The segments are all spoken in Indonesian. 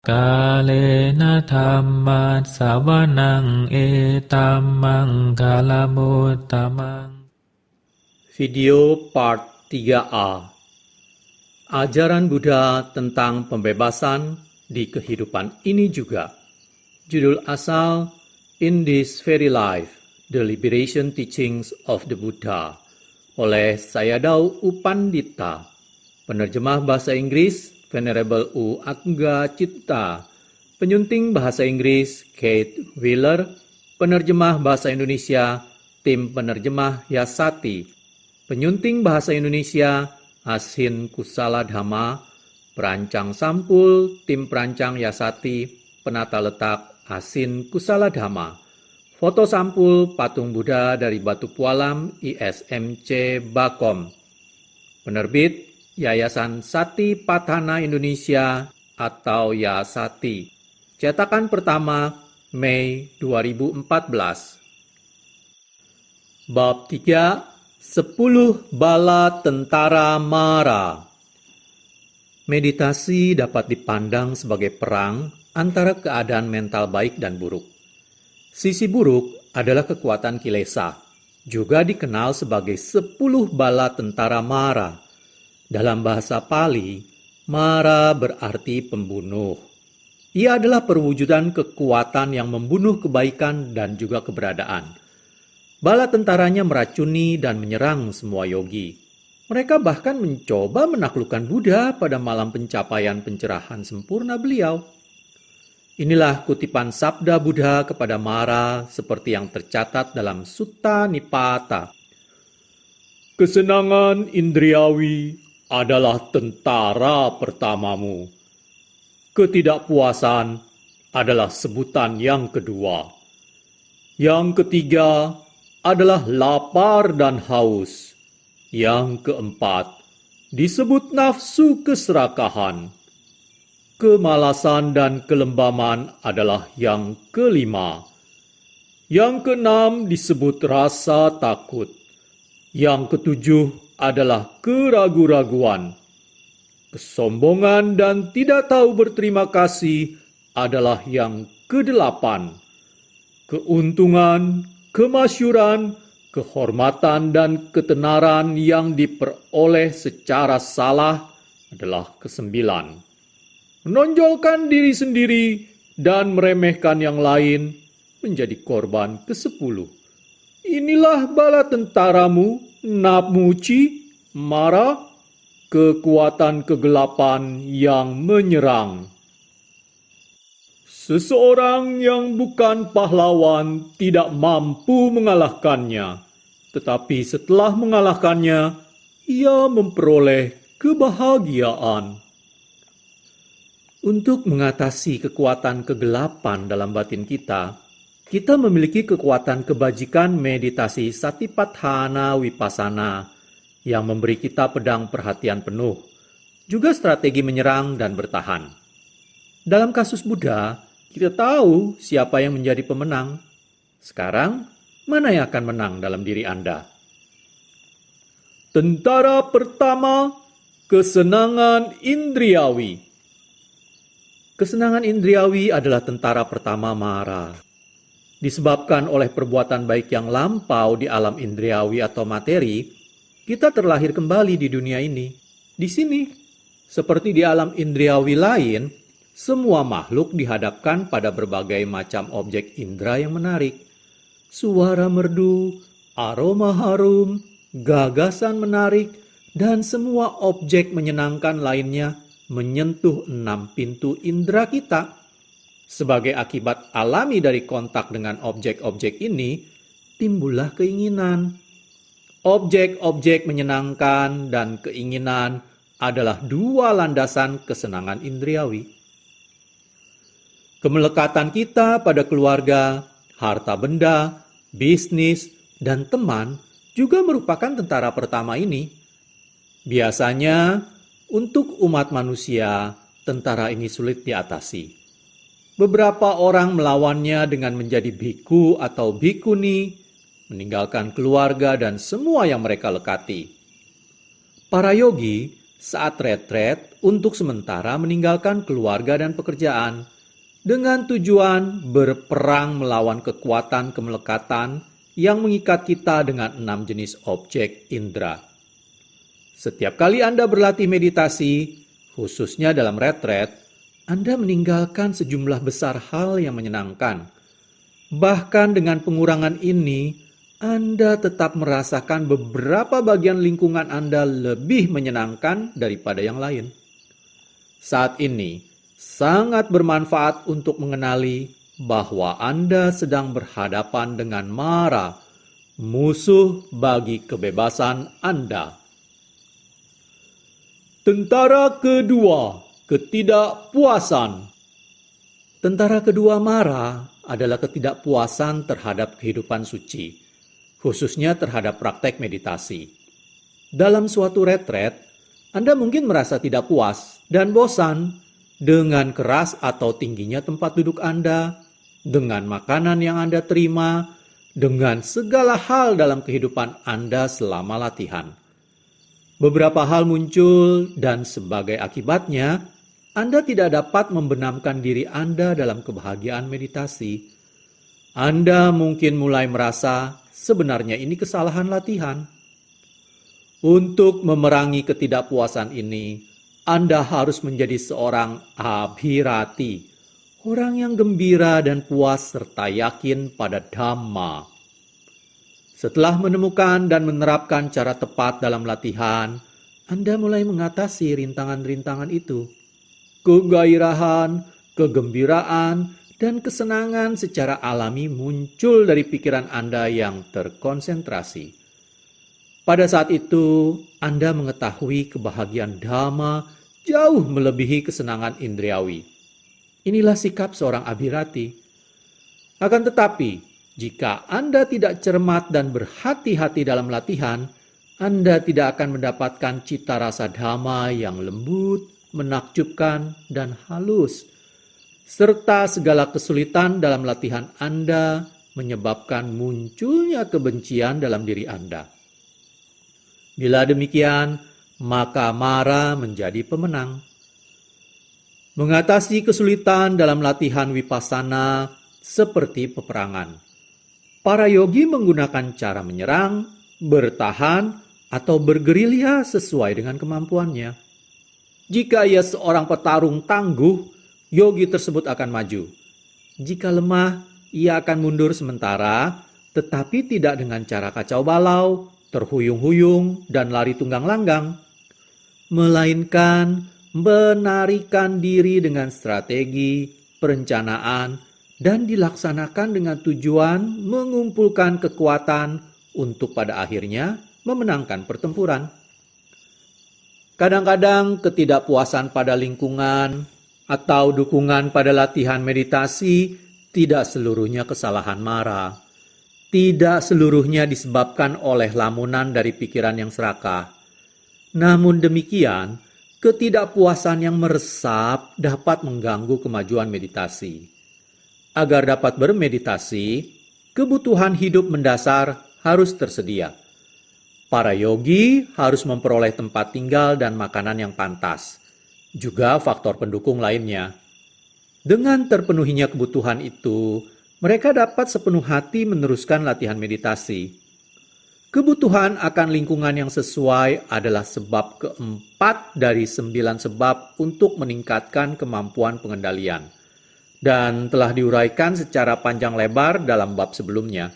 Kalena dhammat sawanang etamang kalamuttamang. Video part 3A. Ajaran Buddha tentang pembebasan di kehidupan ini juga. Judul asal In This Very Life, The Liberation Teachings of the Buddha oleh Sayadaw U Pandita. Penerjemah bahasa Inggris Venerable U Agga Citta. Penyunting bahasa Inggris Kate Wheeler. Penerjemah bahasa Indonesia Tim Penerjemah Yasati. Penyunting bahasa Indonesia Asin Kusala Dhamma. Perancang sampul Tim Perancang Yasati. Penata letak Asin Kusala Dhamma. Foto sampul patung Buddha dari Batu Pualam ISMC Bakom. Penerbit Yayasan Sati Patthana Indonesia atau Yasati. Cetakan pertama Mei 2014. Bab 3, 10 Bala Tentara Mara. Meditasi dapat dipandang sebagai perang antara keadaan mental baik dan buruk. Sisi buruk adalah kekuatan kilesa, juga dikenal sebagai 10 bala tentara Mara. Dalam bahasa Pali, Mara berarti pembunuh. Ia adalah perwujudan kekuatan yang membunuh kebaikan dan juga keberadaan. Bala tentaranya meracuni dan menyerang semua yogi. Mereka bahkan mencoba menaklukkan Buddha pada malam pencapaian pencerahan sempurna beliau. Inilah kutipan sabda Buddha kepada Mara seperti yang tercatat dalam Sutta Nipata. Kesenangan indriawi adalah tentara pertamamu. Ketidakpuasan adalah sebutan yang kedua. Yang ketiga adalah lapar dan haus. Yang keempat disebut nafsu keserakahan. Kemalasan dan kelembaman adalah yang kelima. Yang keenam disebut rasa takut. Yang ketujuh adalah keraguan-raguan. Kesombongan dan tidak tahu berterima kasih adalah yang kedelapan. Keuntungan, kemasyuran, kehormatan dan ketenaran yang diperoleh secara salah adalah kesembilan. Menonjolkan diri sendiri dan meremehkan yang lain menjadi korban kesepuluh. Inilah bala tentaramu, Namuci, Mara, kekuatan kegelapan yang menyerang. Seseorang yang bukan pahlawan tidak mampu mengalahkannya, tetapi setelah mengalahkannya, ia memperoleh kebahagiaan. Untuk mengatasi kekuatan kegelapan dalam batin kita memiliki kekuatan kebajikan meditasi Satipatthana Vipassana yang memberi kita pedang perhatian penuh, juga strategi menyerang dan bertahan. Dalam kasus Buddha, kita tahu siapa yang menjadi pemenang. Sekarang, mana yang akan menang dalam diri Anda? Tentara pertama, kesenangan indriawi. Kesenangan indriawi adalah tentara pertama Mara. Disebabkan oleh perbuatan baik yang lampau di alam indriawi atau materi, kita terlahir kembali di dunia ini. Di sini, seperti di alam indriawi lain, semua makhluk dihadapkan pada berbagai macam objek indera yang menarik. Suara merdu, aroma harum, gagasan menarik, dan semua objek menyenangkan lainnya menyentuh 6 pintu indera kita. Sebagai akibat alami dari kontak dengan objek-objek ini, timbullah keinginan. Objek-objek menyenangkan dan keinginan adalah dua landasan kesenangan indriawi. Kemelekatan kita pada keluarga, harta benda, bisnis, dan teman juga merupakan tentara pertama ini. Biasanya, untuk umat manusia, tentara ini sulit diatasi. Beberapa orang melawannya dengan menjadi biku atau bikuni, meninggalkan keluarga dan semua yang mereka lekati. Para yogi saat retret untuk sementara meninggalkan keluarga dan pekerjaan dengan tujuan berperang melawan kekuatan kemelekatan yang mengikat kita dengan 6 jenis objek indera. Setiap kali Anda berlatih meditasi, khususnya dalam retret, Anda meninggalkan sejumlah besar hal yang menyenangkan. Bahkan dengan pengurangan ini, Anda tetap merasakan beberapa bagian lingkungan Anda lebih menyenangkan daripada yang lain. Saat ini, sangat bermanfaat untuk mengenali bahwa Anda sedang berhadapan dengan Mara, musuh bagi kebebasan Anda. Tentara kedua, ketidakpuasan. Tentara kedua Mara adalah ketidakpuasan terhadap kehidupan suci, khususnya terhadap praktek meditasi. Dalam suatu retret, Anda mungkin merasa tidak puas dan bosan dengan keras atau tingginya tempat duduk Anda, dengan makanan yang Anda terima, dengan segala hal dalam kehidupan Anda selama latihan. Beberapa hal muncul dan sebagai akibatnya, Anda tidak dapat membenamkan diri Anda dalam kebahagiaan meditasi. Anda mungkin mulai merasa sebenarnya ini kesalahan latihan. Untuk memerangi ketidakpuasan ini, Anda harus menjadi seorang abhirati, orang yang gembira dan puas serta yakin pada Dhamma. Setelah menemukan dan menerapkan cara tepat dalam latihan, Anda mulai mengatasi rintangan-rintangan itu. Kegairahan, kegembiraan, dan kesenangan secara alami muncul dari pikiran Anda yang terkonsentrasi. Pada saat itu, Anda mengetahui kebahagiaan Dhamma jauh melebihi kesenangan indriawi. Inilah sikap seorang abhirati. Akan tetapi, jika Anda tidak cermat dan berhati-hati dalam latihan, Anda tidak akan mendapatkan cita rasa Dhamma yang lembut, menakjubkan, dan halus. Serta segala kesulitan dalam latihan Anda menyebabkan munculnya kebencian dalam diri Anda. Bila demikian, maka Mara menjadi pemenang. Mengatasi kesulitan dalam latihan Vipassana seperti peperangan. Para yogi menggunakan cara menyerang, bertahan, atau bergerilya sesuai dengan kemampuannya. Jika ia seorang petarung tangguh, yogi tersebut akan maju. Jika lemah, ia akan mundur sementara, tetapi tidak dengan cara kacau balau, terhuyung-huyung, dan lari tunggang langgang, melainkan menarikan diri dengan strategi, perencanaan, dan dilaksanakan dengan tujuan mengumpulkan kekuatan untuk pada akhirnya memenangkan pertempuran. Kadang-kadang ketidakpuasan pada lingkungan atau dukungan pada latihan meditasi tidak seluruhnya kesalahan Mara. Tidak seluruhnya disebabkan oleh lamunan dari pikiran yang serakah. Namun demikian, ketidakpuasan yang meresap dapat mengganggu kemajuan meditasi. Agar dapat bermeditasi, kebutuhan hidup mendasar harus tersedia. Para yogi harus memperoleh tempat tinggal dan makanan yang pantas, juga faktor pendukung lainnya. Dengan terpenuhinya kebutuhan itu, mereka dapat sepenuh hati meneruskan latihan meditasi. Kebutuhan akan lingkungan yang sesuai adalah sebab keempat dari 9 sebab untuk meningkatkan kemampuan pengendalian, dan telah diuraikan secara panjang lebar dalam bab sebelumnya.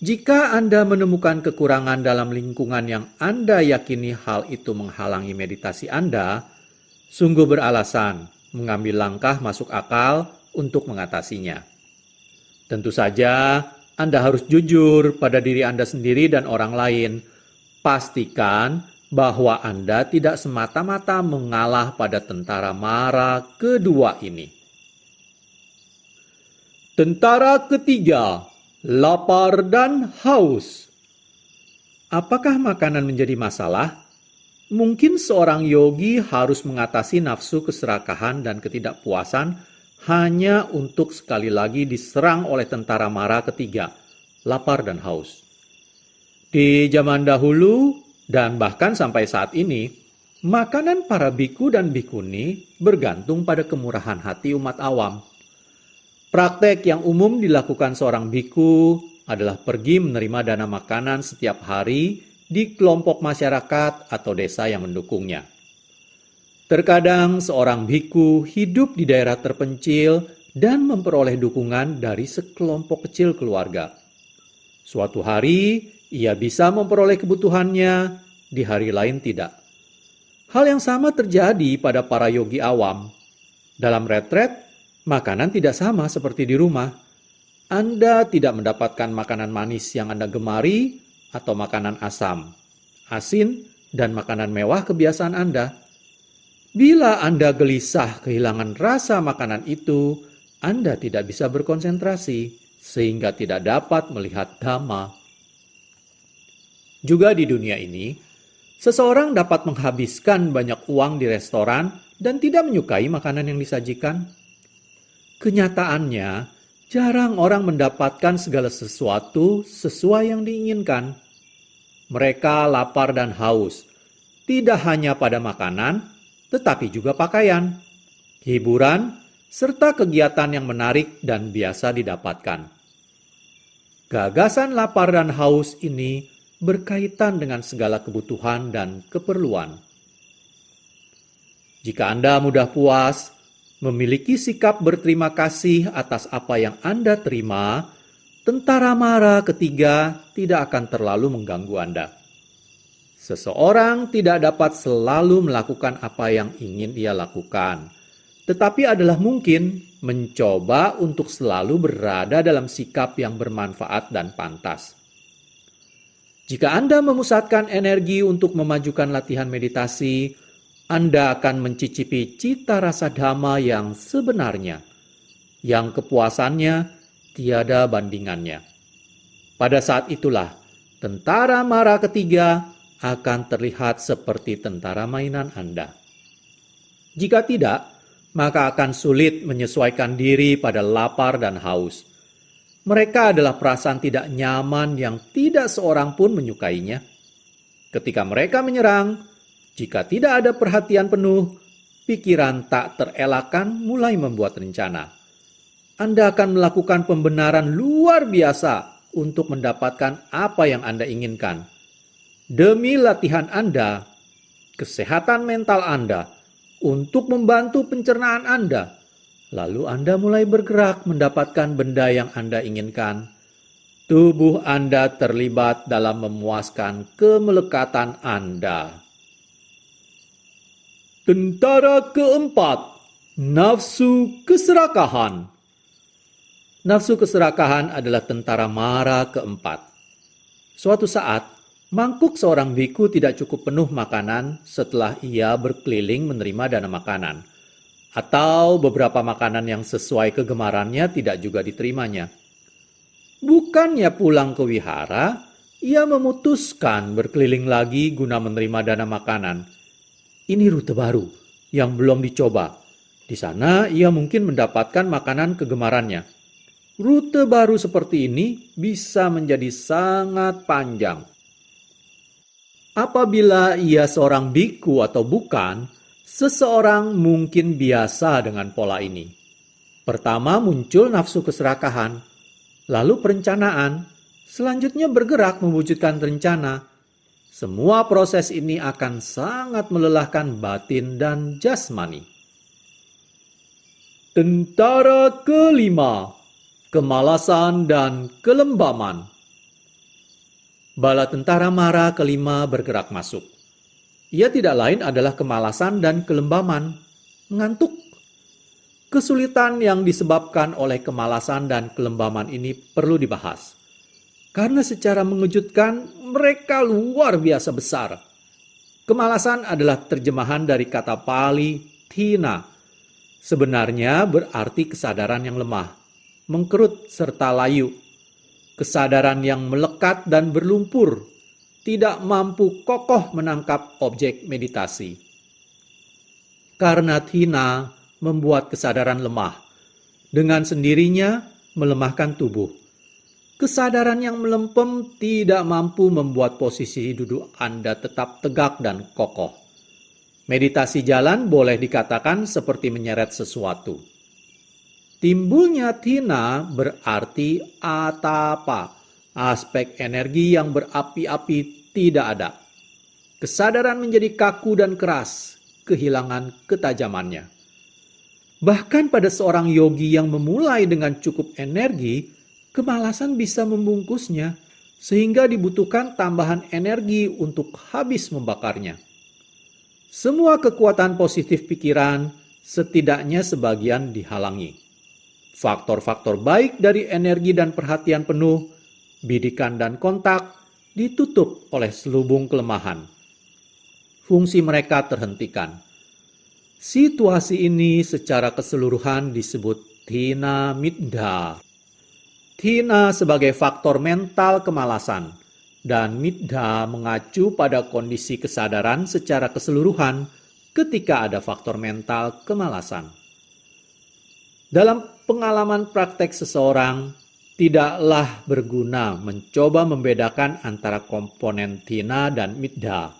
Jika Anda menemukan kekurangan dalam lingkungan yang Anda yakini hal itu menghalangi meditasi Anda, sungguh beralasan mengambil langkah masuk akal untuk mengatasinya. Tentu saja, Anda harus jujur pada diri Anda sendiri dan orang lain. Pastikan bahwa Anda tidak semata-mata mengalah pada tentara Mara kedua ini. Tentara ketiga, lapar dan haus. Apakah makanan menjadi masalah? Mungkin seorang yogi harus mengatasi nafsu keserakahan dan ketidakpuasan hanya untuk sekali lagi diserang oleh tentara Mara ketiga, lapar dan haus. Di zaman dahulu dan bahkan sampai saat ini, Makanan para biku dan bikuni bergantung pada kemurahan hati umat awam. Praktek yang umum dilakukan seorang biku adalah pergi menerima dana makanan setiap hari di kelompok masyarakat atau desa yang mendukungnya. Terkadang seorang biku hidup di daerah terpencil dan memperoleh dukungan dari sekelompok kecil keluarga. Suatu hari ia bisa memperoleh kebutuhannya, di hari lain tidak. Hal yang sama terjadi pada para yogi awam. Dalam retret, makanan tidak sama seperti di rumah. Anda tidak mendapatkan makanan manis yang Anda gemari atau makanan asam, asin, dan makanan mewah kebiasaan Anda. Bila Anda gelisah kehilangan rasa makanan itu, Anda tidak bisa berkonsentrasi sehingga tidak dapat melihat Dhamma. Juga di dunia ini, seseorang dapat menghabiskan banyak uang di restoran dan tidak menyukai makanan yang disajikan. Kenyataannya, jarang orang mendapatkan segala sesuatu sesuai yang diinginkan. Mereka lapar dan haus, tidak hanya pada makanan, tetapi juga pakaian, hiburan, serta kegiatan yang menarik dan biasa didapatkan. Gagasan lapar dan haus ini berkaitan dengan segala kebutuhan dan keperluan. Jika Anda mudah puas, memiliki sikap berterima kasih atas apa yang Anda terima, tentara mara ketiga tidak akan terlalu mengganggu Anda. Seseorang tidak dapat selalu melakukan apa yang ingin ia lakukan, tetapi adalah mungkin mencoba untuk selalu berada dalam sikap yang bermanfaat dan pantas. Jika Anda memusatkan energi untuk memajukan latihan meditasi, Anda akan mencicipi cita rasa Dhamma yang sebenarnya, yang kepuasannya tiada bandingannya. Pada saat itulah, tentara mara ketiga akan terlihat seperti tentara mainan Anda. Jika tidak, maka akan sulit menyesuaikan diri pada lapar dan haus. Mereka adalah perasaan tidak nyaman yang tidak seorang pun menyukainya. Ketika mereka menyerang, jika tidak ada perhatian penuh, pikiran tak terelakkan mulai membuat rencana. Anda akan melakukan pembenaran luar biasa untuk mendapatkan apa yang Anda inginkan. Demi latihan Anda, kesehatan mental Anda, untuk membantu pencernaan Anda, lalu Anda mulai bergerak mendapatkan benda yang Anda inginkan. Tubuh Anda terlibat dalam memuaskan kemelekatan Anda. Tentara keempat, nafsu keserakahan. Nafsu keserakahan adalah tentara mara keempat. Suatu saat, mangkuk seorang biku tidak cukup penuh makanan setelah ia berkeliling menerima dana makanan. Atau beberapa makanan yang sesuai kegemarannya tidak juga diterimanya. Bukannya pulang ke wihara, ia memutuskan berkeliling lagi guna menerima dana makanan. Ini rute baru yang belum dicoba. Di sana ia mungkin mendapatkan makanan kegemarannya. Rute baru seperti ini bisa menjadi sangat panjang. Apabila ia seorang biku atau bukan, seseorang mungkin biasa dengan pola ini. Pertama muncul nafsu keserakahan, lalu perencanaan, selanjutnya bergerak mewujudkan rencana. Semua proses ini akan sangat melelahkan batin dan jasmani. Tentara kelima, kemalasan dan kelembaman. Bala tentara mara kelima bergerak masuk. Ia tidak lain adalah kemalasan dan kelembaman, ngantuk. Kesulitan yang disebabkan oleh kemalasan dan kelembaman ini perlu dibahas. Karena secara mengejutkan, mereka luar biasa besar. Kemalasan adalah terjemahan dari kata Pali, thina. Sebenarnya berarti kesadaran yang lemah, mengkerut serta layu. Kesadaran yang melekat dan berlumpur, tidak mampu kokoh menangkap objek meditasi. Karena thina membuat kesadaran lemah, dengan sendirinya melemahkan tubuh. Kesadaran yang melempem tidak mampu membuat posisi duduk Anda tetap tegak dan kokoh. Meditasi jalan boleh dikatakan seperti menyeret sesuatu. Timbulnya tina berarti atapa, aspek energi yang berapi-api tidak ada. Kesadaran menjadi kaku dan keras, kehilangan ketajamannya. Bahkan pada seorang yogi yang memulai dengan cukup energi, kemalasan bisa membungkusnya, sehingga dibutuhkan tambahan energi untuk habis membakarnya. Semua kekuatan positif pikiran setidaknya sebagian dihalangi. Faktor-faktor baik dari energi dan perhatian penuh, bidikan dan kontak ditutup oleh selubung kelemahan. Fungsi mereka terhentikan. Situasi ini secara keseluruhan disebut thina middha. Thina sebagai faktor mental kemalasan, dan middha mengacu pada kondisi kesadaran secara keseluruhan ketika ada faktor mental kemalasan. Dalam pengalaman praktek seseorang, tidaklah berguna mencoba membedakan antara komponen thina dan middha.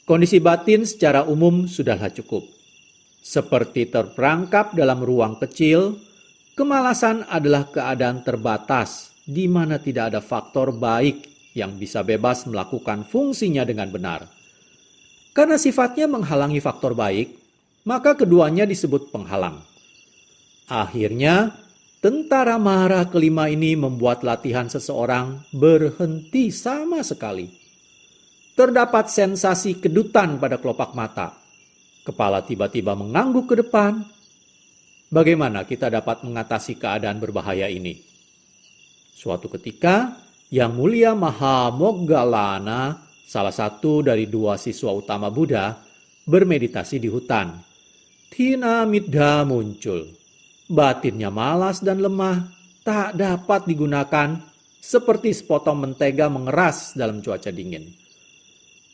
Kondisi batin secara umum sudahlah cukup. Seperti terperangkap dalam ruang kecil, kemalasan adalah keadaan terbatas di mana tidak ada faktor baik yang bisa bebas melakukan fungsinya dengan benar. Karena sifatnya menghalangi faktor baik, maka keduanya disebut penghalang. Akhirnya, tentara mara kelima ini membuat latihan seseorang berhenti sama sekali. Terdapat sensasi kedutan pada kelopak mata. Kepala tiba-tiba mengangguk ke depan. Bagaimana kita dapat mengatasi keadaan berbahaya ini? Suatu ketika, Yang Mulia Mahamoggallana, salah satu dari 2 siswa utama Buddha, bermeditasi di hutan. Thina middha muncul. Batinnya malas dan lemah, tak dapat digunakan seperti sepotong mentega mengeras dalam cuaca dingin.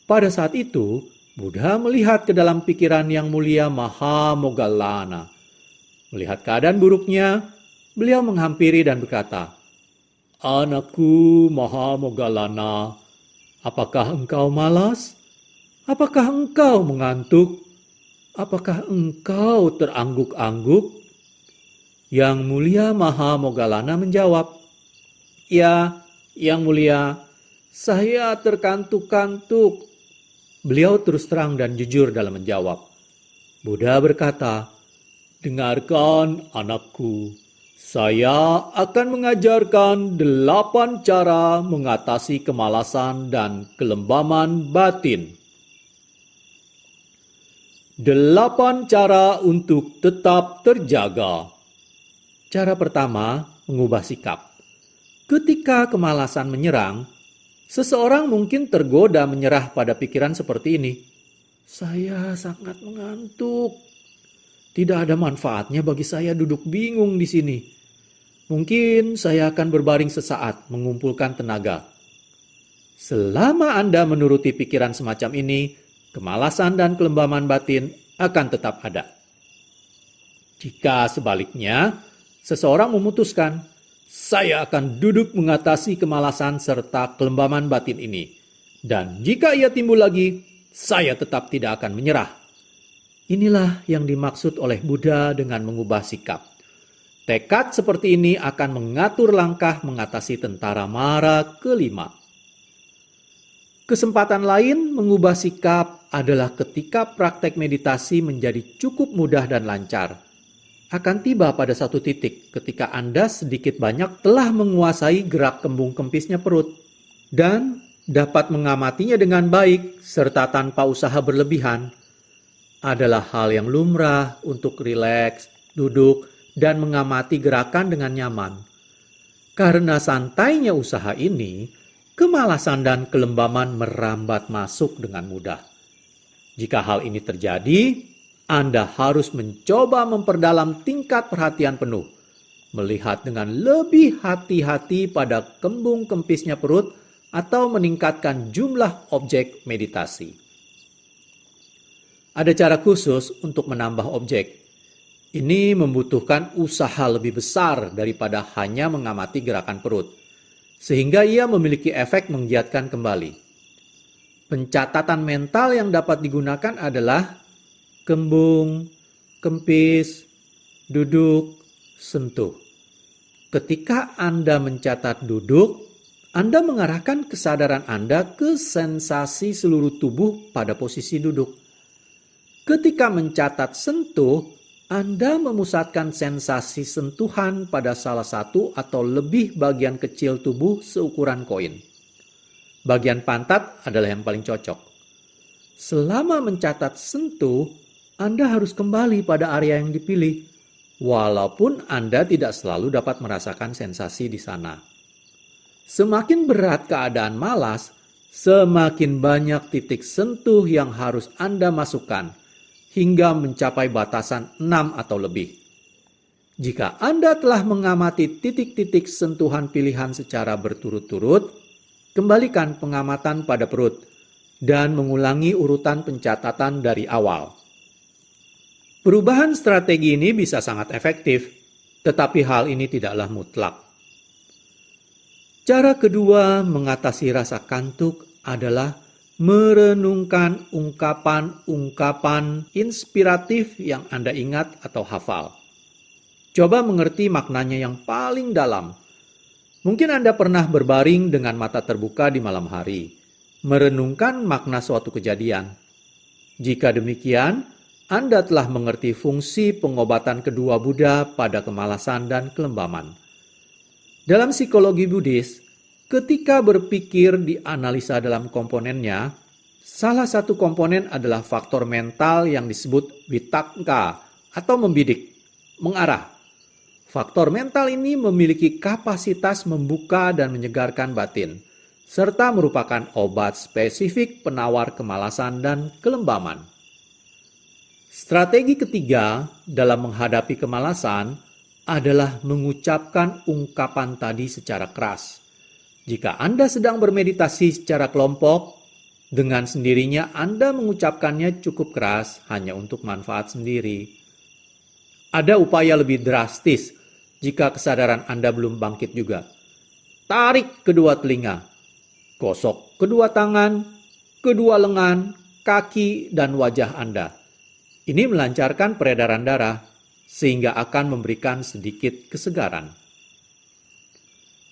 Pada saat itu, Buddha melihat ke dalam pikiran Yang Mulia Mahamoggallana. Melihat keadaan buruknya, beliau menghampiri dan berkata, "Anakku Mahamoggallana, apakah engkau malas? Apakah engkau mengantuk? Apakah engkau terangguk-angguk?" Yang Mulia Mahamoggallana menjawab, "Ya, Yang Mulia, saya terkantuk-kantuk." Beliau terus terang dan jujur dalam menjawab. Buddha berkata, "Dengarkan anakku, saya akan mengajarkan 8 cara mengatasi kemalasan dan kelembaman batin. 8 cara untuk tetap terjaga." Cara pertama, mengubah sikap. Ketika kemalasan menyerang, seseorang mungkin tergoda menyerah pada pikiran seperti ini. "Saya sangat mengantuk. Tidak ada manfaatnya bagi saya duduk bingung di sini. Mungkin saya akan berbaring sesaat mengumpulkan tenaga." Selama Anda menuruti pikiran semacam ini, kemalasan dan kelembaman batin akan tetap ada. Jika sebaliknya, seseorang memutuskan, "Saya akan duduk mengatasi kemalasan serta kelembaman batin ini. Dan jika ia timbul lagi, saya tetap tidak akan menyerah." Inilah yang dimaksud oleh Buddha dengan mengubah sikap. Tekad seperti ini akan mengatur langkah mengatasi tentara mara kelima. Kesempatan lain mengubah sikap adalah ketika praktek meditasi menjadi cukup mudah dan lancar. Akan tiba pada satu titik ketika Anda sedikit banyak telah menguasai gerak kembung kempisnya perut dan dapat mengamatinya dengan baik serta tanpa usaha berlebihan. Adalah hal yang lumrah untuk rileks, duduk, dan mengamati gerakan dengan nyaman. Karena santainya usaha ini, kemalasan dan kelembaman merambat masuk dengan mudah. Jika hal ini terjadi, Anda harus mencoba memperdalam tingkat perhatian penuh, melihat dengan lebih hati-hati pada kembung kempisnya perut atau meningkatkan jumlah objek meditasi. Ada cara khusus untuk menambah objek. Ini membutuhkan usaha lebih besar daripada hanya mengamati gerakan perut, sehingga ia memiliki efek menggiatkan kembali. Pencatatan mental yang dapat digunakan adalah kembung, kempis, duduk, sentuh. Ketika Anda mencatat duduk, Anda mengarahkan kesadaran Anda ke sensasi seluruh tubuh pada posisi duduk. Ketika mencatat sentuh, Anda memusatkan sensasi sentuhan pada salah satu atau lebih bagian kecil tubuh seukuran koin. Bagian pantat adalah yang paling cocok. Selama mencatat sentuh, Anda harus kembali pada area yang dipilih, walaupun Anda tidak selalu dapat merasakan sensasi di sana. Semakin berat keadaan malas, semakin banyak titik sentuh yang harus Anda masukkan, hingga mencapai batasan 6 atau lebih. Jika Anda telah mengamati titik-titik sentuhan pilihan secara berturut-turut, kembalikan pengamatan pada perut dan mengulangi urutan pencatatan dari awal. Perubahan strategi ini bisa sangat efektif, tetapi hal ini tidaklah mutlak. Cara kedua mengatasi rasa kantuk adalah merenungkan ungkapan-ungkapan inspiratif yang Anda ingat atau hafal. Coba mengerti maknanya yang paling dalam. Mungkin Anda pernah berbaring dengan mata terbuka di malam hari, merenungkan makna suatu kejadian. Jika demikian, Anda telah mengerti fungsi pengobatan kedua Buddha pada kemalasan dan kelembaman. Dalam psikologi Buddhis, ketika berpikir dianalisa dalam komponennya, salah satu komponen adalah faktor mental yang disebut vitakka atau membidik, mengarah. Faktor mental ini memiliki kapasitas membuka dan menyegarkan batin, serta merupakan obat spesifik penawar kemalasan dan kelembaman. Strategi ketiga dalam menghadapi kemalasan adalah mengucapkan ungkapan tadi secara keras. Jika Anda sedang bermeditasi secara kelompok, dengan sendirinya Anda mengucapkannya cukup keras hanya untuk manfaat sendiri. Ada upaya lebih drastis jika kesadaran Anda belum bangkit juga. Tarik kedua telinga, gosok kedua tangan, kedua lengan, kaki, dan wajah Anda. Ini melancarkan peredaran darah, sehingga akan memberikan sedikit kesegaran.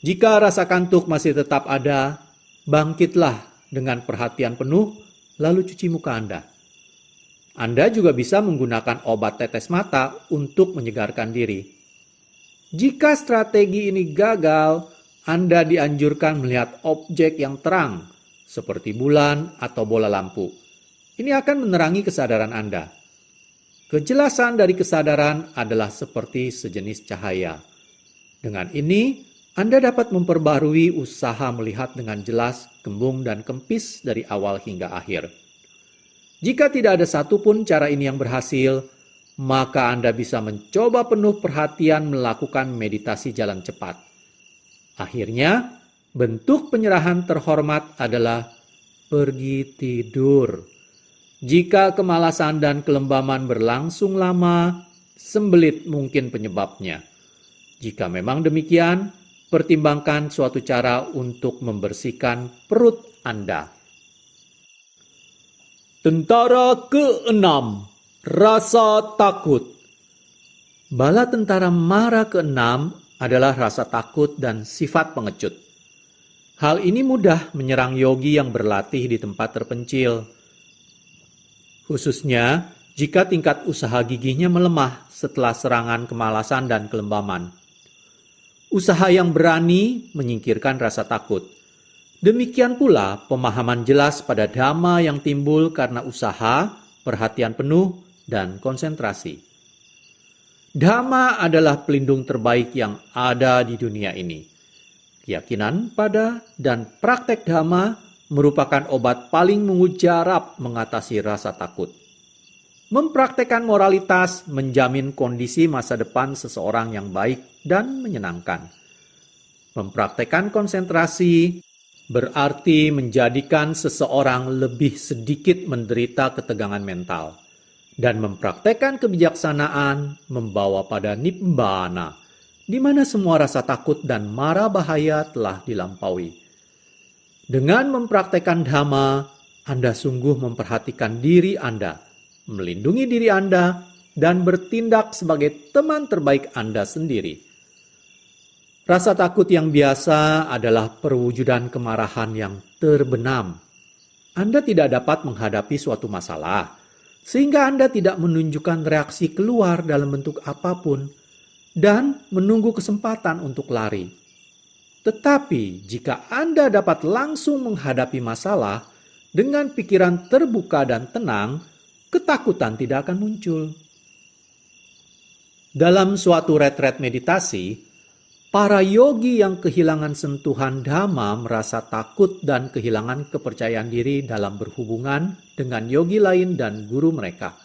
Jika rasa kantuk masih tetap ada, bangkitlah dengan perhatian penuh, lalu cuci muka Anda. Anda juga bisa menggunakan obat tetes mata untuk menyegarkan diri. Jika strategi ini gagal, Anda dianjurkan melihat objek yang terang, seperti bulan atau bola lampu. Ini akan menerangi kesadaran Anda. Kejelasan dari kesadaran adalah seperti sejenis cahaya. Dengan ini, Anda dapat memperbarui usaha melihat dengan jelas kembung dan kempis dari awal hingga akhir. Jika tidak ada satupun cara ini yang berhasil, maka Anda bisa mencoba penuh perhatian melakukan meditasi jalan cepat. Akhirnya, bentuk penyerahan terhormat adalah pergi tidur. Jika kemalasan dan kelembaman berlangsung lama, sembelit mungkin penyebabnya. Jika memang demikian, pertimbangkan suatu cara untuk membersihkan perut Anda. Tentara ke-6, rasa takut. Bala tentara Mara ke-6 adalah rasa takut dan sifat pengecut. Hal ini mudah menyerang yogi yang berlatih di tempat terpencil. Khususnya jika tingkat usaha gigihnya melemah setelah serangan kemalasan dan kelembaman. Usaha yang berani menyingkirkan rasa takut. Demikian pula pemahaman jelas pada dhamma yang timbul karena usaha, perhatian penuh, dan konsentrasi. Dhamma adalah pelindung terbaik yang ada di dunia ini. Keyakinan pada dan praktek dhamma merupakan obat paling mujarab mengatasi rasa takut. Mempraktekkan moralitas menjamin kondisi masa depan seseorang yang baik dan menyenangkan. Mempraktekkan konsentrasi berarti menjadikan seseorang lebih sedikit menderita ketegangan mental. Dan mempraktekkan kebijaksanaan membawa pada nibbana, di mana semua rasa takut dan mara bahaya telah dilampaui. Dengan mempraktekkan dhamma, Anda sungguh memperhatikan diri Anda, melindungi diri Anda, dan bertindak sebagai teman terbaik Anda sendiri. Rasa takut yang biasa adalah perwujudan kemarahan yang terbenam. Anda tidak dapat menghadapi suatu masalah, sehingga Anda tidak menunjukkan reaksi keluar dalam bentuk apapun dan menunggu kesempatan untuk lari. Tetapi jika Anda dapat langsung menghadapi masalah dengan pikiran terbuka dan tenang, ketakutan tidak akan muncul. Dalam suatu retret meditasi, para yogi yang kehilangan sentuhan Dhamma merasa takut dan kehilangan kepercayaan diri dalam berhubungan dengan yogi lain dan guru mereka.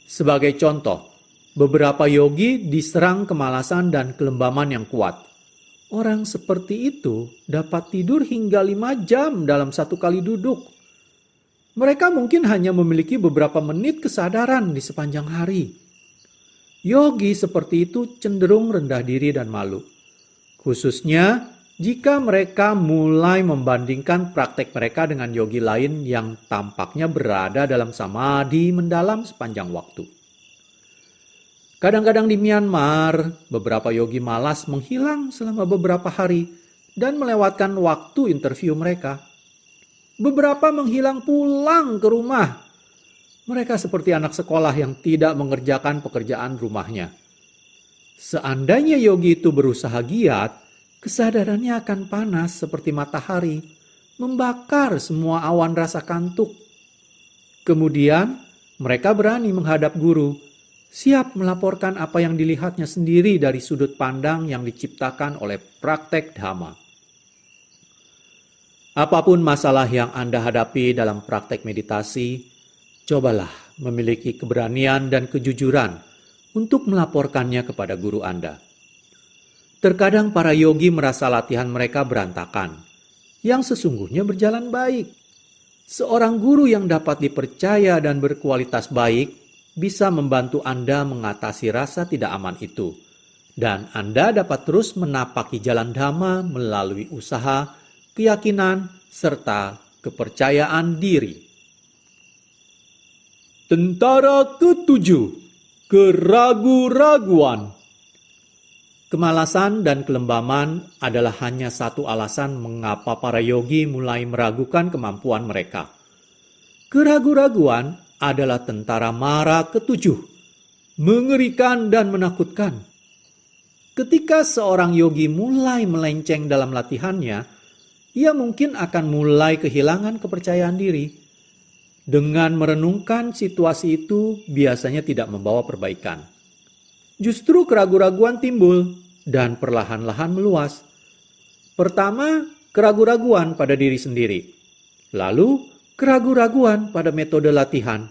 Sebagai contoh, beberapa yogi diserang kemalasan dan kelembaman yang kuat. Orang seperti itu dapat tidur hingga 5 jam dalam satu kali duduk. Mereka mungkin hanya memiliki beberapa menit kesadaran di sepanjang hari. Yogi seperti itu cenderung rendah diri dan malu. Khususnya jika mereka mulai membandingkan praktek mereka dengan yogi lain yang tampaknya berada dalam samadhi mendalam sepanjang waktu. Kadang-kadang di Myanmar, beberapa yogi malas menghilang selama beberapa hari dan melewatkan waktu interview mereka. Beberapa menghilang pulang ke rumah. Mereka seperti anak sekolah yang tidak mengerjakan pekerjaan rumahnya. Seandainya yogi itu berusaha giat, kesadarannya akan panas seperti matahari, membakar semua awan rasa kantuk. Kemudian, mereka berani menghadap guru, siap melaporkan apa yang dilihatnya sendiri dari sudut pandang yang diciptakan oleh praktek Dhamma. Apapun masalah yang Anda hadapi dalam praktek meditasi, cobalah memiliki keberanian dan kejujuran untuk melaporkannya kepada guru Anda. Terkadang para yogi merasa latihan mereka berantakan, yang sesungguhnya berjalan baik. Seorang guru yang dapat dipercaya dan berkualitas baik bisa membantu Anda mengatasi rasa tidak aman itu. Dan Anda dapat terus menapaki jalan Dhamma melalui usaha, keyakinan, serta kepercayaan diri. Tentara ketujuh, keragu-raguan. Kemalasan dan kelembaman adalah hanya satu alasan mengapa para yogi mulai meragukan kemampuan mereka. Keragu-raguan adalah tentara mara ketujuh, mengerikan dan menakutkan. Ketika seorang yogi mulai melenceng dalam latihannya, ia mungkin akan mulai kehilangan kepercayaan diri. Dengan merenungkan situasi itu biasanya tidak membawa perbaikan. Justru keraguan-raguan timbul dan perlahan-lahan meluas. Pertama, keraguan-raguan pada diri sendiri. Lalu, keraguan-raguan pada metode latihan.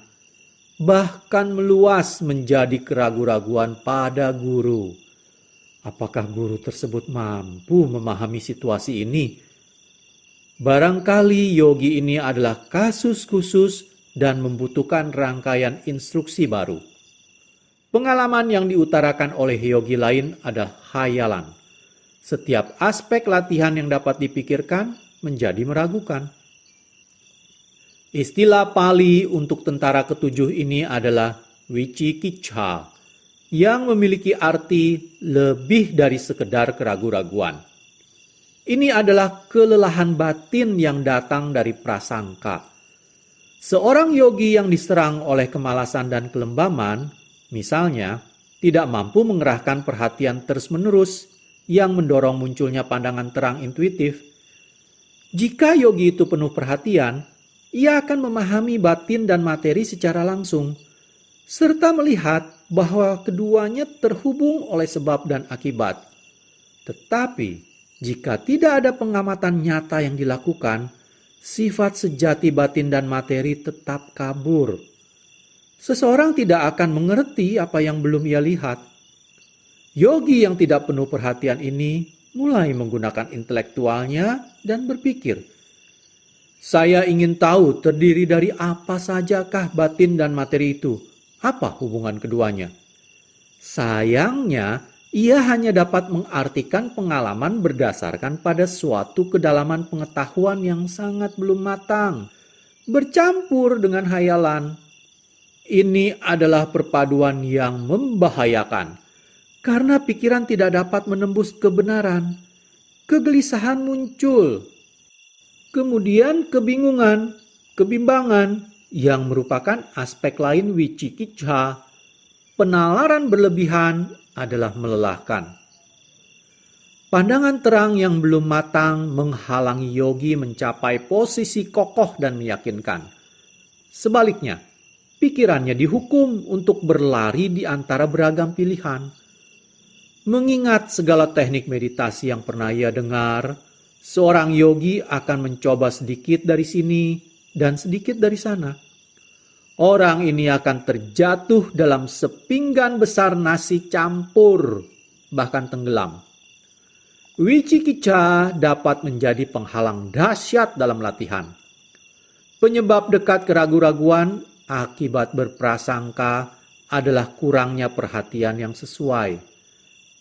Bahkan meluas menjadi keraguan-raguan pada guru. Apakah guru tersebut mampu memahami situasi ini? Barangkali yogi ini adalah kasus khusus dan membutuhkan rangkaian instruksi baru. Pengalaman yang diutarakan oleh yogi lain adalah khayalan. Setiap aspek latihan yang dapat dipikirkan menjadi meragukan. Istilah Pali untuk tentara ketujuh ini adalah Wicikicca, yang memiliki arti lebih dari sekedar keraguan-raguan. Ini adalah kelelahan batin yang datang dari prasangka. Seorang yogi yang diserang oleh kemalasan dan kelembaman, misalnya, tidak mampu mengerahkan perhatian terus-menerus yang mendorong munculnya pandangan terang intuitif. Jika yogi itu penuh perhatian, ia akan memahami batin dan materi secara langsung, serta melihat bahwa keduanya terhubung oleh sebab dan akibat. Tetapi, jika tidak ada pengamatan nyata yang dilakukan, sifat sejati batin dan materi tetap kabur. Seseorang tidak akan mengerti apa yang belum ia lihat. Yogi yang tidak penuh perhatian ini mulai menggunakan intelektualnya dan berpikir, saya ingin tahu terdiri dari apa sajakah batin dan materi itu. Apa hubungan keduanya? Sayangnya, ia hanya dapat mengartikan pengalaman berdasarkan pada suatu kedalaman pengetahuan yang sangat belum matang, bercampur dengan hayalan. Ini adalah perpaduan yang membahayakan, karena pikiran tidak dapat menembus kebenaran. Kegelisahan muncul, kemudian kebingungan, kebimbangan, yang merupakan aspek lain wicikicca. Penalaran berlebihan adalah melelahkan. Pandangan terang yang belum matang menghalangi yogi mencapai posisi kokoh dan meyakinkan. Sebaliknya, pikirannya dihukum untuk berlari di antara beragam pilihan. Mengingat segala teknik meditasi yang pernah ia dengar, seorang yogi akan mencoba sedikit dari sini dan sedikit dari sana. Orang ini akan terjatuh dalam sepinggan besar nasi campur, bahkan tenggelam. Wicikicca dapat menjadi penghalang dahsyat dalam latihan. Penyebab dekat keraguan-raguan akibat berprasangka adalah kurangnya perhatian yang sesuai.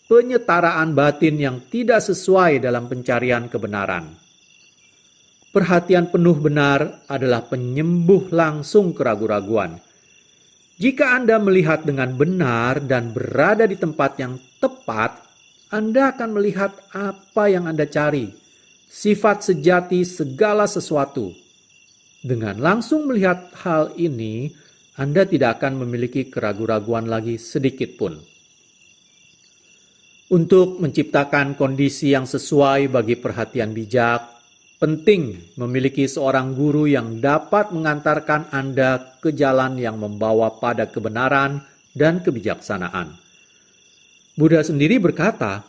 Penyetaraan batin yang tidak sesuai dalam pencarian kebenaran. Perhatian penuh benar adalah penyembuh langsung keraguan-raguan. Jika Anda melihat dengan benar dan berada di tempat yang tepat, Anda akan melihat apa yang Anda cari, sifat sejati segala sesuatu. Dengan langsung melihat hal ini, Anda tidak akan memiliki keraguan-raguan lagi sedikit pun. Untuk menciptakan kondisi yang sesuai bagi perhatian bijak, penting memiliki seorang guru yang dapat mengantarkan Anda ke jalan yang membawa pada kebenaran dan kebijaksanaan. Buddha sendiri berkata,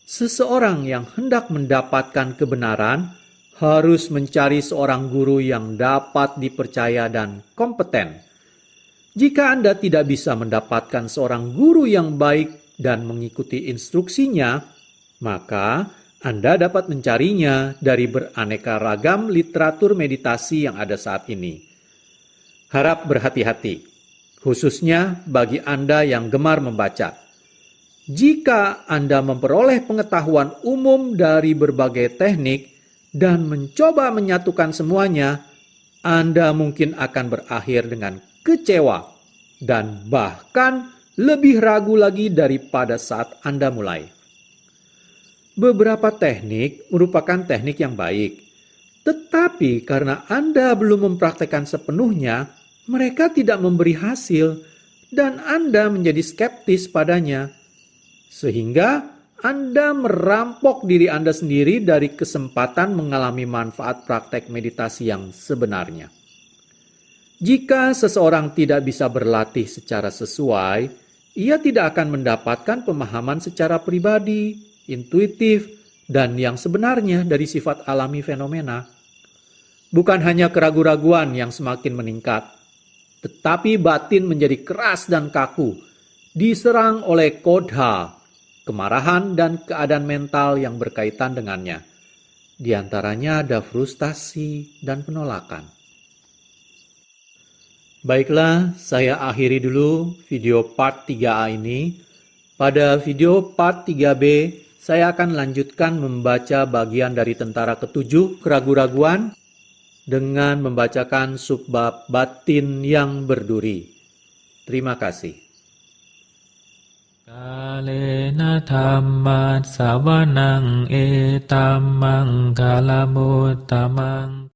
seseorang yang hendak mendapatkan kebenaran harus mencari seorang guru yang dapat dipercaya dan kompeten. Jika Anda tidak bisa mendapatkan seorang guru yang baik dan mengikuti instruksinya, maka Anda dapat mencarinya dari beraneka ragam literatur meditasi yang ada saat ini. Harap berhati-hati, khususnya bagi Anda yang gemar membaca. Jika Anda memperoleh pengetahuan umum dari berbagai teknik dan mencoba menyatukan semuanya, Anda mungkin akan berakhir dengan kecewa dan bahkan lebih ragu lagi daripada saat Anda mulai. Beberapa teknik merupakan teknik yang baik, tetapi karena Anda belum mempraktekkan sepenuhnya, mereka tidak memberi hasil dan Anda menjadi skeptis padanya. Sehingga Anda merampok diri Anda sendiri dari kesempatan mengalami manfaat praktek meditasi yang sebenarnya. Jika seseorang tidak bisa berlatih secara sesuai, ia tidak akan mendapatkan pemahaman secara pribadi, intuitif, dan yang sebenarnya dari sifat alami fenomena. Bukan hanya keraguan-raguan yang semakin meningkat, tetapi batin menjadi keras dan kaku, diserang oleh kodha, kemarahan dan keadaan mental yang berkaitan dengannya. Di antaranya ada frustasi dan penolakan. Baiklah, saya akhiri dulu video part 3A ini. Pada video part 3B, saya akan lanjutkan membaca bagian dari tentara ketujuh keraguan-raguan dengan membacakan subbab batin yang berduri. Terima kasih. Kalena dhammat savanang etammang kalamutamang